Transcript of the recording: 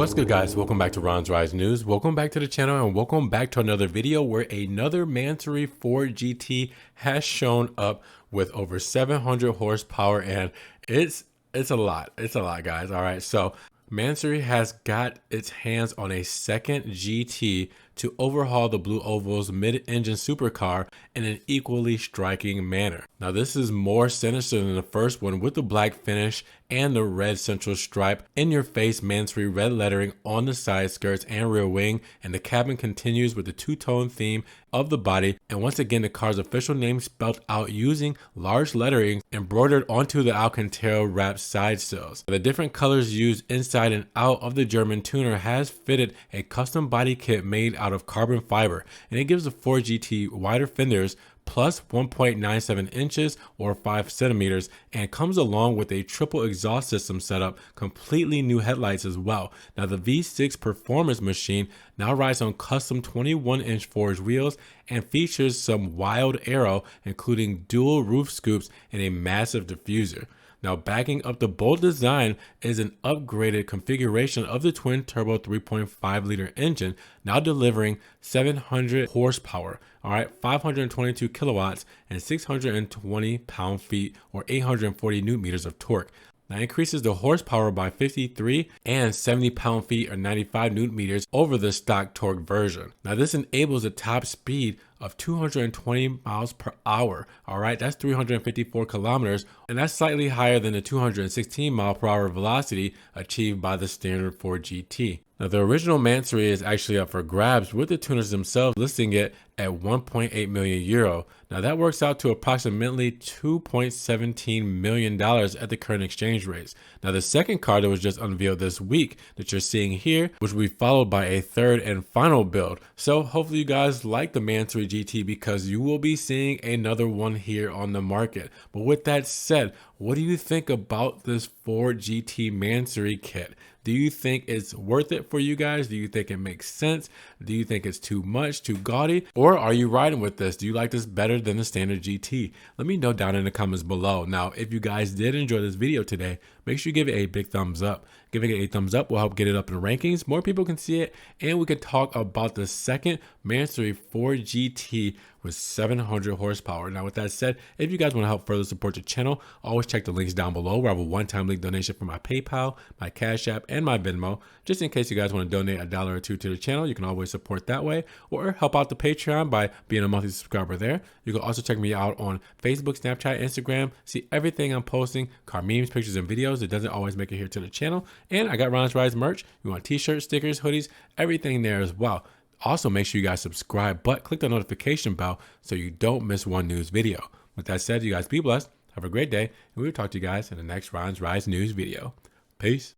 What's good, guys? Welcome back to Ron's Rise News. Welcome back to the channel and welcome back to another video where another Mansory Ford GT has shown up with over 700 horsepower, and it's a lot. It's a lot, guys. All right, so Mansory has got its hands on a second GT to overhaul the Blue Oval's mid-engine supercar in an equally striking manner. Now, this is more sinister than the first one, with the black finish and the red central stripe, in-your-face Mansory red lettering on the side skirts and rear wing, and the cabin continues with the two-tone theme of the body, and once again the car's official name spelled out using large lettering embroidered onto the Alcantara wrapped side sills. The different colors used inside and out of the German tuner has fitted a custom body kit made out of carbon fiber, and it gives the Ford GT wider fenders plus 1.97 inches or 5 centimeters, and comes along with a triple exhaust system setup, completely new headlights as well. Now, the V6 performance machine now rides on custom 21-inch forged wheels and features some wild aero, including dual roof scoops and a massive diffuser. Now, backing up the bold design is an upgraded configuration of the twin-turbo 3.5-liter engine, now delivering 700 horsepower, all right, 522 kilowatts, and 620 pound-feet, or 840 newton-meters of torque. Now, increases the horsepower by 53 and 70 pound-feet, or 95 newton-meters, over the stock torque version. Now, this enables a top speed of 220 miles per hour. All right, that's 354 kilometers, and that's slightly higher than the 216 mile per hour velocity achieved by the standard Ford GT. Now, the original Mansory is actually up for grabs, with the tuners themselves listing it at 1.8 million euro. Now, that works out to approximately $2.17 million at the current exchange rates. Now, the second car that was just unveiled this week that you're seeing here, which will be followed by a third and final build. So hopefully you guys like the Mansory GT, because you will be seeing another one here on the market. But with that said, what do you think about this Ford GT Mansory kit? Do you think it's worth it for you guys? Do you think it makes sense? Do you think it's too much, too gaudy? Or are you riding with this? Do you like this better than the standard GT? Let me know down in the comments below. Now, if you guys did enjoy this video today, make sure you give it a big thumbs up. Giving it a thumbs up will help get it up in the rankings. More people can see it, and we could talk about the second Mansory Ford GT with 700 horsepower. Now, with that said, if you guys want to help further support the channel, always check the links down below, where I have a one-time link donation for my PayPal, my Cash App, and my Venmo. Just in case you guys want to donate $1 or $2 to the channel, you can always support that way, or help out the Patreon by being a monthly subscriber there. You can also check me out on Facebook, Snapchat, Instagram, see everything I'm posting, car memes, pictures, and videos. It doesn't always make it here to the channel. And I got Ron's Rise merch. You want t-shirts, stickers, hoodies, everything there as well. Also, make sure you guys subscribe, but click the notification bell so you don't miss one news video. With that said, you guys be blessed, have a great day, and we'll talk to you guys in the next Ron's Rise News video. Peace.